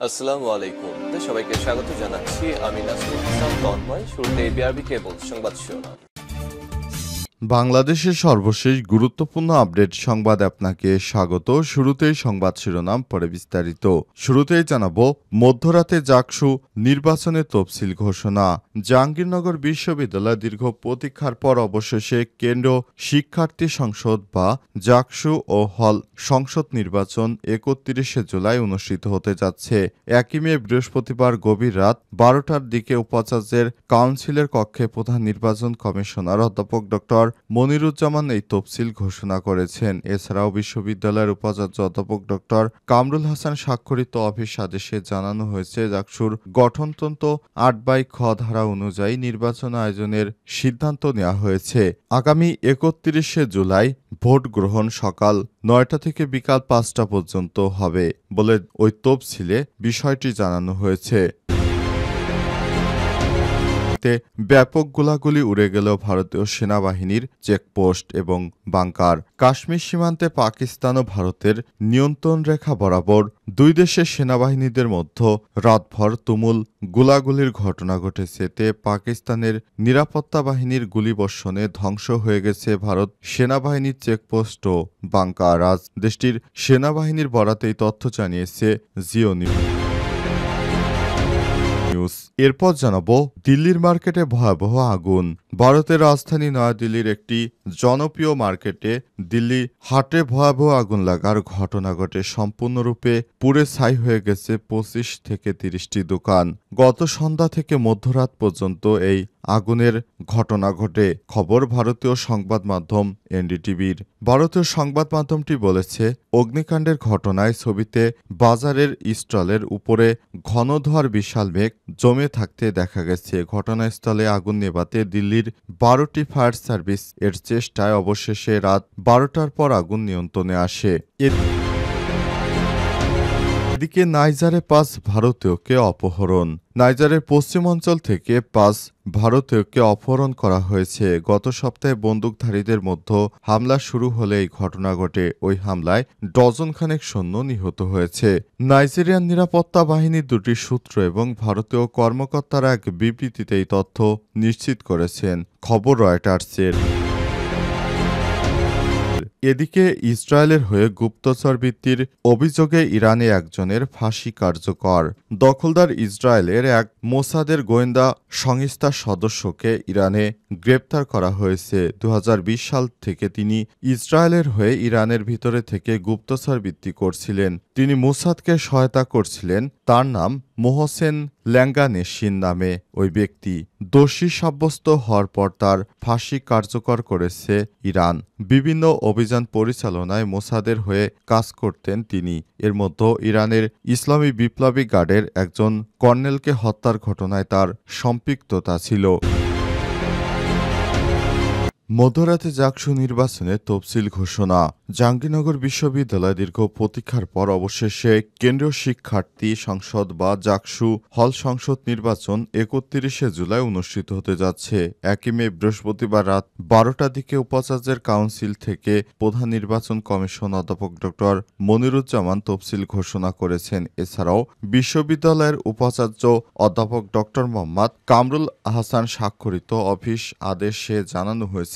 আসসালামু আলাইকুম। সবাইকে স্বাগত জানাচ্ছি। আমি নাসরুল ইসলাম তন্ময়। শুরুতে বিআরবি কেবল সংবাদ শিরোনাম। বাংলাদেশের সর্বশেষ গুরুত্বপূর্ণ আপডেট সংবাদ আপনাকে স্বাগত। শুরুতেই সংবাদ শিরোনাম, পরে বিস্তারিত। শুরুতেই জানাবো, মধ্যরাতে জাকসু নির্বাচনের তফসিল ঘোষণা। জাহাঙ্গীরনগর বিশ্ববিদ্যালয় দীর্ঘ প্রতীক্ষার পর অবশেষে কেন্দ্র শিক্ষার্থী সংসদ বা জাকসু ও হল সংসদ নির্বাচন ৩১ জুলাই অনুষ্ঠিত হতে যাচ্ছে। ১ মে বৃহস্পতিবার গভীর রাত ১২টার দিকে উপাচার্যের কাউন্সিলের কক্ষে প্রধান নির্বাচন কমিশনার অধ্যাপক ডক্টর মনিরুজ্জামান এই তফসিল ঘোষণা করেছেন। এছাড়াও বিশ্ববিদ্যালয়ের উপাচার্য অধ্যাপক ডক্টর কামরুল হাসান স্বাক্ষরিত অফিস আদেশে জানানো হয়েছে, জাকসুর গঠনতন্ত্র ৮/খ ধারা অনুযায়ী নির্বাচন আয়োজনের সিদ্ধান্ত নেওয়া হয়েছে। আগামী ৩১ জুলাই ভোট গ্রহণ সকাল ৯টা থেকে বিকাল ৫টা পর্যন্ত হবে বলে ওই তফসিলে বিষয়টি জানানো হয়েছে। ব্যাপক গোলাগুলি উড়ে গেল ভারতীয় সেনাবাহিনীর চেকপোস্ট এবং বাংকার। কাশ্মীর সীমান্তে পাকিস্তান ও ভারতের নিয়ন্ত্রণ রেখা বরাবর দুই দেশের সেনাবাহিনীদের মধ্যে রাতভর তুমুল গোলাগুলির ঘটনা ঘটেছে। এতে পাকিস্তানের নিরাপত্তা বাহিনীর গুলিবর্ষণে ধ্বংস হয়ে গেছে ভারত সেনাবাহিনীর চেকপোস্ট ও বাংকার। আজ দেশটির সেনাবাহিনীর বরাতে এই তথ্য জানিয়েছে জিও নিউজ। এরপর জানাবো, দিল্লির মার্কেটে ভয়াবহ আগুন। ভারতের রাজধানী নয়াদিল্লির একটি জনপ্রিয় মার্কেটে দিল্লি হাটে ভয়াবহ আগুন লাগার ঘটনা ঘটে। সম্পূর্ণরূপে পুড়ে ছাই হয়ে গেছে ২৫ থেকে ৩০টি দোকান। গত সন্ধ্যা থেকে মধ্যরাত পর্যন্ত এই আগুনের ঘটনা ঘটে। খবর ভারতীয় সংবাদ মাধ্যম এনডিটিভির। ভারতীয় সংবাদ মাধ্যমটি বলেছে, অগ্নিকাণ্ডের ঘটনায় ছবিতে বাজারের স্টলের উপরে ঘন ধোঁয়ার বিশাল মেঘ জমে থাকতে দেখা গেছে। ঘটনাস্থলে আগুন নেভাতে দিল্লির ১২টি ফায়ার সার্ভিস এর চেষ্টায় অবশেষে রাত ১২টার পর আগুন নিয়ন্ত্রণে আসে। এদিকে নাইজারে ৫ ভারতীয়কে অপহরণ। নাইজারের পশ্চিমাঞ্চল থেকে ৫ ভারতীয়কে অপহরণ করা হয়েছে। গত সপ্তাহে বন্দুকধারীদের মধ্যে হামলা শুরু হলে এই ঘটনা ঘটে। ওই হামলায় ডজনখানেক সৈন্য নিহত হয়েছে। নাইজেরিয়ান নিরাপত্তা বাহিনীর দুটি সূত্র এবং ভারতীয় কর্মকর্তারা এক বিবৃতিতে এই তথ্য নিশ্চিত করেছেন। খবর রয়টার্সের। এদিকে ইসরায়েলের হয়ে গুপ্তচর বৃত্তির অভিযোগে ইরানে একজনের ফাঁসি কার্যকর। দখলদার ইসরায়েলের এক মোসাদের গোয়েন্দা সংস্থার সদস্যকে ইরানে গ্রেপ্তার করা হয়েছে। ২০২০ সাল থেকে তিনি ইসরায়েলের হয়ে ইরানের ভিতরে থেকে গুপ্তচর বৃত্তি করছিলেন। তিনি মোসাদকে সহায়তা করছিলেন। তার নাম মোহসেন ল্যাঙ্গানেশিন নামে ওই ব্যক্তি। দোষী সাব্যস্ত হওয়ার পর তার ফাঁসি কার্যকর করেছে ইরান। বিভিন্ন অভিযান পরিচালনায় মোসাদের হয়ে কাজ করতেন তিনি। এর মধ্যে ইরানের ইসলামী বিপ্লবী গার্ডের একজন কর্নেলকে হত্যার ঘটনায় তার সম্পৃক্ততা ছিল। মধ্যরাতে জাকসু নির্বাচনের তফসিল ঘোষণা। জাহাঙ্গীরনগর বিশ্ববিদ্যালয় দীর্ঘ প্রতীক্ষার পর অবশেষে কেন্দ্রীয় শিক্ষার্থী সংসদ বা জাকসু হল সংসদ নির্বাচন ৩১ জুলাই অনুষ্ঠিত হতে যাচ্ছে। ১ মে বৃহস্পতিবার রাত ১২টার দিকে উপাচার্যের কাউন্সিল থেকে প্রধান নির্বাচন কমিশন অধ্যাপক ডক্টর মনিরুজ্জামান তফসিল ঘোষণা করেছেন। এছাড়াও বিশ্ববিদ্যালয়ের উপাচার্য অধ্যাপক ডক্টর মোহাম্মদ কামরুল হাসান স্বাক্ষরিত অফিস আদেশে জানানো হয়েছে,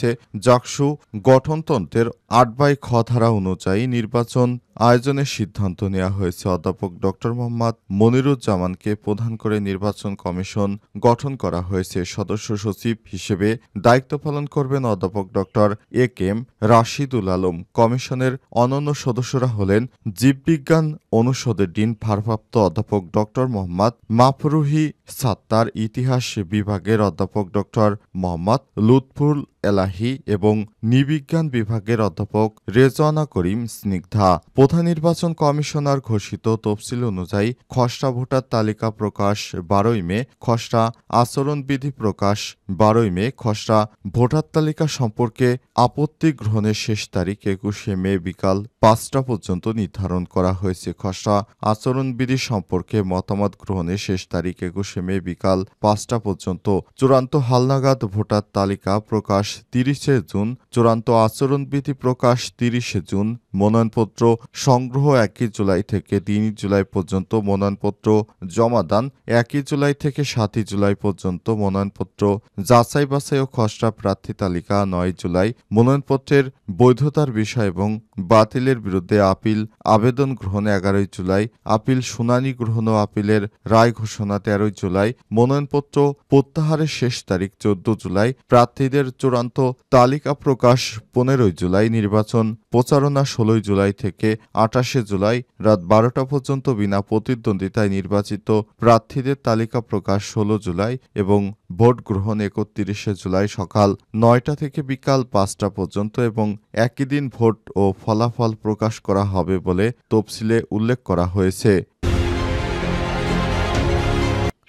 জাকসু গঠনতন্ত্রের ৮/খ ধারা অনুযায়ী নির্বাচন আয়োজনের সিদ্ধান্ত নেওয়া হয়েছে। অধ্যাপক ডক্টর মোহাম্মদ মনিরুজ্জামানকে প্রধান করে নির্বাচন কমিশন গঠন করা হয়েছে। সদস্য সচিব হিসেবে দায়িত্ব পালন করবেন অধ্যাপক ডক্টর এ.কে.এম. রাশিদুল আলম। কমিশনের অন্যান্য সদস্যরা হলেন জীববিজ্ঞান অনুষদের ডিন ভারপ্রাপ্ত অধ্যাপক ডক্টর মোহাম্মদ মাফরুহি সাত্তার, ইতিহাস বিভাগের অধ্যাপক ডক্টর মোহাম্মদ লুৎফুল এলাহি এবং নৃবিজ্ঞান বিভাগের অধ্যাপক রেজওয়ানা করিম স্নিগ্ধা। প্রধান নির্বাচন কমিশনার ঘোষিত তফসিল অনুযায়ী খসড়া ভোটার তালিকা প্রকাশ ১২ই মে, খসড়া আচরণবিধি প্রকাশ ১২ই মে, খসড়া ভোটার তালিকা সম্পর্কে আপত্তি গ্রহণের শেষ তারিখ ২১শে মে বিকাল ৫টা পর্যন্ত নির্ধারণ করা হয়েছে। খসড়া আচরণবিধি সম্পর্কে মতামত গ্রহণের শেষ তারিখ ২১শে মে বিকাল ৫টা পর্যন্ত। চূড়ান্ত হালনাগাদ ভোটার তালিকা প্রকাশ ৩০শে জুন, চূড়ান্ত আচরণবিধি প্রকাশ ৩০শে জুন, মনোনয়নপত্র সংগ্রহ 1 জুলাই থেকে 3 জুলাই পর্যন্ত মনোনয়নপত্র জমা দান, 1 জুলাই থেকে 7 জুলাই পর্যন্ত মনোনয়নপত্র যাচাই বাছাই ও খসড়া প্রার্থী তালিকা, 9 জুলাই মনোনয়নপত্রের বৈধতার বিষয় এবং বাতিলের বিরুদ্ধে আপিল আবেদন গ্রহণ, 11 জুলাই আপিল শুনানি গ্রহণ ও আপিলের রায় ঘোষণা, 13 জুলাই মনোনয়নপত্র প্রত্যাহারের শেষ তারিখ, 14 জুলাই প্রার্থীদের চূড়ান্ত তালিকা প্রকাশ, 15 জুলাই নির্বাচন প্রচারণা, 16 জুলাই থেকে 28 জুলাই রাত 12টা পর্যন্ত বিনা প্রতিদ্বন্দ্বিতায় নির্বাচিত প্রার্থীদের তালিকা প্রকাশ, 16 জুলাই এবং ভোট গ্রহণ 31 জুলাই সকাল 9টা থেকে বিকাল 5টা পর্যন্ত এবং একই দিন ভোট ও ফলাফল প্রকাশ করা হবে বলে তফসিলে উল্লেখ করা হয়েছে।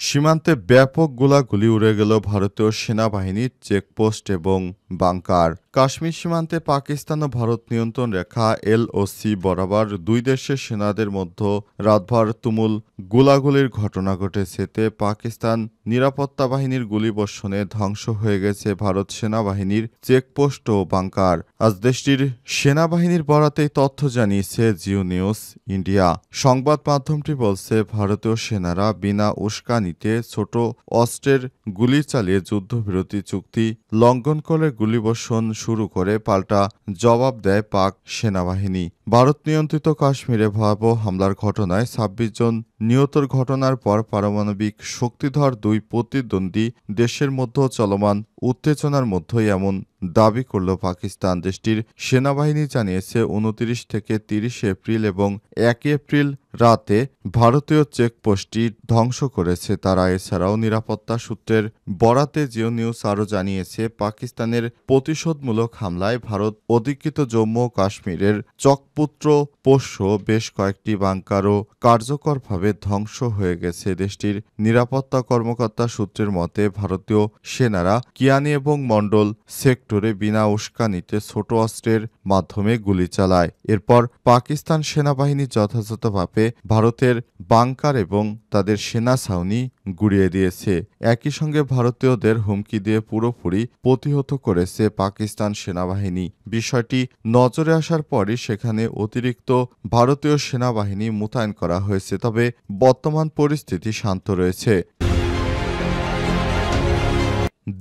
সীমান্তে ব্যাপক গোলাগুলি উড়ে গেল ভারতীয় সেনাবাহিনীর চেকপোস্ট এবং বাংকার। কাশ্মীর সীমান্তে পাকিস্তান ও ভারত নিয়ন্ত্রণ রেখা LOC বরাবর দুই দেশের সেনাদের মধ্যে রাতভর তুমুল গোলাগুলির ঘটনা ঘটেছে। এতে পাকিস্তান নিরাপত্তা বাহিনীর গুলিবর্ষণে ধ্বংস হয়ে গেছে ভারত সেনাবাহিনীর চেকপোস্ট ও বাংকার। আজ দেশটির সেনাবাহিনীর বরাতেই তথ্য জানিয়েছে জিও নিউজ ইন্ডিয়া। সংবাদ মাধ্যমটি বলছে, ভারতীয় সেনারা বিনা উস্কানিতে ছোট অস্ত্রের গুলি চালিয়ে যুদ্ধবিরতি চুক্তি লঙ্ঘন করে গুলিবর্ষণ শুরু করে পাল্টা জবাব দেয় পাক সেনাবাহিনী। ভারত নিয়ন্ত্রিত কাশ্মীরে ভয়াবহ হামলার ঘটনায় 26 জন নিহতের ঘটনার পর পারমাণবিক শক্তিধর দুই প্রতিদ্বন্দ্বী দেশের মধ্যে চলমান উত্তেজনার মধ্যেই এমন দাবি করল পাকিস্তান। দেশটির সেনাবাহিনী জানিয়েছে 29 থেকে 30 এপ্রিল এবং 1 এপ্রিল রাতে ভারতীয় চেকপোস্টটি ধ্বংস করেছে তারা। এছাড়াও নিরাপত্তা সূত্রের বরাতে জিও নিউজ আরও জানিয়েছে, পাকিস্তানের প্রতিশোধমূলক হামলায় ভারত অধিকৃত জম্মু ও কাশ্মীরের চকপুত্র পোষ্য বেশ কয়েকটি বাংকারও কার্যকরভাবে ধ্বংস হয়ে গেছে। দেশটির নিরাপত্তা কর্মকর্তা সূত্রের মতে, ভারতীয় সেনারা কিয়ানি এবং মন্ডল সেক্টরে বিনা উস্কানিতে ছোট অস্ত্রের মাধ্যমে গুলি চালায়। এরপর পাকিস্তান সেনাবাহিনী যথাযথভাবে ভারতের বাংকার এবং তাদের সেনা ছাউনি গুড়িয়ে দিয়েছে। একই সঙ্গে ভারতীয়দের হুমকি দিয়ে পুরোপুরি প্রতিহত করেছে পাকিস্তান সেনাবাহিনী। বিষয়টি নজরে আসার পরই সেখানে অতিরিক্ত ভারতীয় সেনাবাহিনী মোতায়েন করা হয়েছে। তবে বর্তমান পরিস্থিতি শান্ত রয়েছে।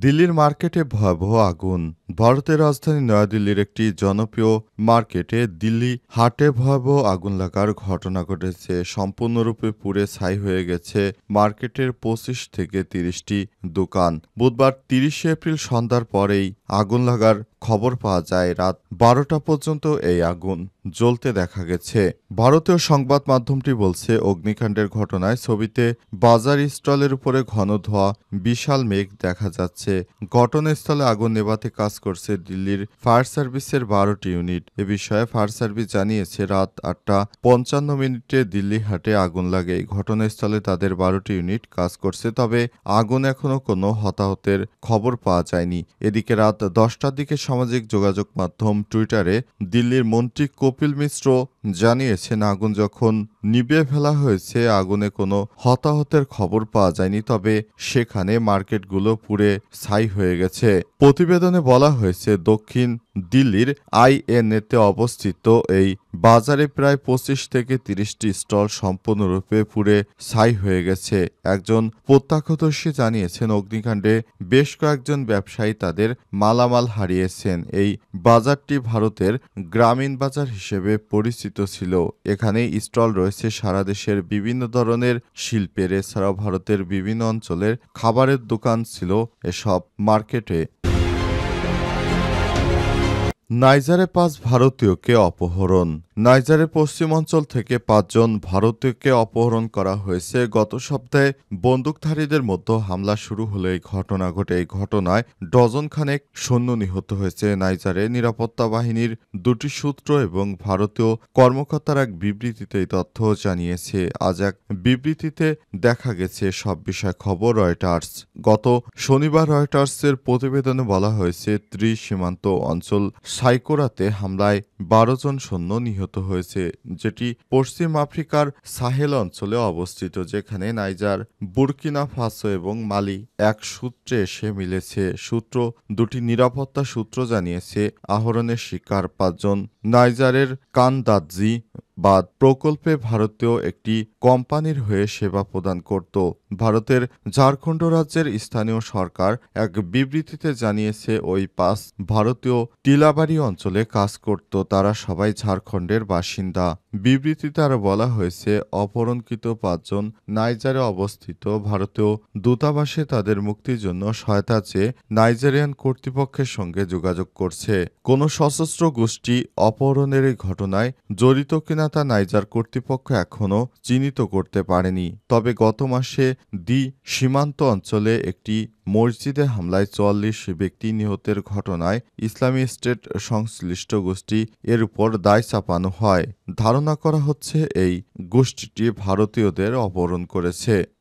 দিল্লির মার্কেটে ভয়াবহ আগুন। ভারতের রাজধানী নয়াদিল্লির একটি জনপ্রিয় মার্কেটে দিল্লি হাটে ভয়াবহ আগুন লাগার ঘটনা ঘটেছে। সম্পূর্ণরূপে পুড়ে ছাই হয়ে গেছে মার্কেটের 25 থেকে 30টি দোকান। বুধবার 30 এপ্রিল সন্ধ্যার পরেই আগুন লাগার খবর পাওয়া যায়। রাত 12টা পর্যন্ত এই আগুন জ্বলতে দেখা গেছে। ভারতীয় সংবাদ মাধ্যমটি বলছে, অগ্নিকাণ্ডের ঘটনায় ছবিতে বাজার স্টলের উপরে ঘন ধোঁয়া, বিশাল মেঘ দেখা যাচ্ছে। ঘটনাস্থলে আগুন নেভাতে কাজ করছে দিল্লির ফায়ার সার্ভিসের 12টি ইউনিট। এ বিষয়ে ফায়ার সার্ভিস জানিয়েছে, রাত 8:55 দিল্লি হাটে আগুন লাগে। ঘটনাস্থলে তাদের 12টি ইউনিট কাজ করছে, তবে আগুন এখনো কোনো হতাহতের খবর পাওয়া যায়নি। এদিকে রাত 10টার দিকে সামাজিক যোগাযোগ মাধ্যম টুইটারে দিল্লির মন্ত্রী কপিল মিশ্র জানিয়েছেন, আগুন যখন নিভিয়ে ফেলা হয়েছে, আগুনে কোনো হতাহতের খবর পাওয়া যায়নি, তবে সেখানে মার্কেটগুলো পুড়ে ছাই হয়ে গেছে। প্রতিবেদনে বলা হয়েছে, দক্ষিণ দিল্লির INA-তে অবস্থিত এই বাজারে প্রায় 25 থেকে 30টি স্টল সম্পূর্ণরূপে পুড়ে ছাই হয়ে গেছে। একজন প্রত্যক্ষদর্শী জানিয়েছেন, অগ্নিকাণ্ডে বেশ কয়েকজন ব্যবসায়ী তাদের মালামাল হারিয়েছেন। এই বাজারটি ভারতের গ্রামীণ বাজার হিসেবে পরিচিত ছিল। এখানে স্টল রয়েছে সারা দেশের বিভিন্ন ধরনের শিল্পের। এছাড়াও ভারতের বিভিন্ন অঞ্চলের খাবারের দোকান ছিল এসব মার্কেটে। নাইজারে 5 ভারতীয়কে অপহরণ। নাইজারের পশ্চিম অঞ্চল থেকে 5 জন ভারতীয়কে অপহরণ করা হয়েছে। গত সপ্তাহে বন্দুকধারীদের মধ্যে হামলা শুরু হলে এই ঘটনা ঘটে। এই ঘটনায় ডজন খানেক সৈন্য নিহত হয়েছে। নাইজারে নিরাপত্তা বাহিনীর 2টি সূত্র এবং ভারতীয় কর্মকর্তার এক বিবৃতিতে এই তথ্য জানিয়েছে। আজ এক বিবৃতিতে দেখা গেছে সব বিষয় খবর রয়টার্স। গত শনিবার রয়টার্সের প্রতিবেদনে বলা হয়েছে, ত্রিসীমান্ত অঞ্চল সাইকোরাতে হামলায় 12 জন সৈন্য নিহত হয়েছে, যেটি পশ্চিম আফ্রিকার সাহেল অঞ্চলে অবস্থিত, যেখানে নাইজার, বুর্কিনা ফাসো এবং মালি এক সূত্রে এসে মিলেছে। দুটি নিরাপত্তা সূত্র জানিয়েছে, আহরণের শিকার 5 জন নাইজারের কানদাজি বাদ প্রকল্পে ভারতীয় একটি কোম্পানির হয়ে সেবা প্রদান করত। ভারতের ঝাড়খণ্ড রাজ্যের স্থানীয় সরকার এক বিবৃতিতে জানিয়েছে ওই 5 ভারতীয় টিলাবাড়ি অঞ্চলে কাজ করত, তারা সবাই ঝাড়খণ্ডের বাসিন্দা। বিবৃতিতে আরও বলা হয়েছে অপহরণকৃত 5 জন নাইজারে অবস্থিত ভারতীয় দূতাবাসে তাদের মুক্তির জন্য সহায়তা চেয়ে নাইজেরিয়ান কর্তৃপক্ষের সঙ্গে যোগাযোগ করছে। কোনো সশস্ত্র গোষ্ঠী অপহরণের এই ঘটনায় জড়িত কিনা তা নাইজার কর্তৃপক্ষ এখনও চিহ্নিত করতে পারেনি। তবে গত মাসে সীমান্ত অঞ্চলে একটি মসজিদে হামলায় 44 ব্যক্তি নিহতের ঘটনায় ইসলামী স্টেট সংশ্লিষ্ট গোষ্ঠী এর উপর দায় চাপানো হয়। ধারণা করা হচ্ছে এই গোষ্ঠীটি ভারতীয়দের অপহরণ করেছে।